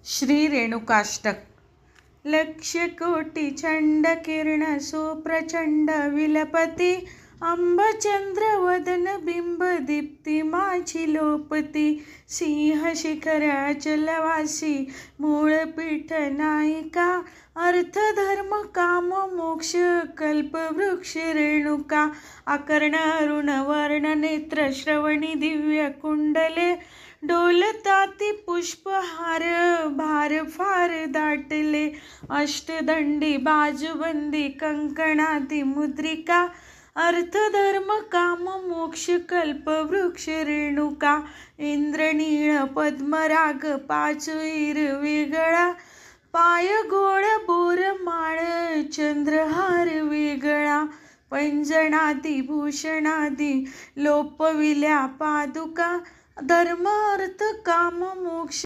श्री रेणुकाष्टक। लक्ष्य कोटि चंड किरण सुप्रचंड विलपति अंबचंद्र वदन बिंब दीप्ति माझी लोपती। सिंह शिखर अचलवासी मूळपीठ नायिका अर्थ धर्म काम मोक्ष कल्प वृक्ष रेणुका। अकर्ण अरुण वर्ण नेत्र श्रवणी दिव्य कुंडले डोलताती पुष्पहार भार फार दाटले। अष्टदंडी बाजूबंदी कंकणाती मुद्रिका अर्थ धर्म काम मोक्ष कल्प वृक्ष रेणुका। इंद्रनीळ पद्मराग पाचुईर वेगळा पाय गोळ बोरमाळ चंद्रहार वेगळा। पैंजणादी भूषणादी लोपविल्या पादुका धर्म अर्थ काम मोक्ष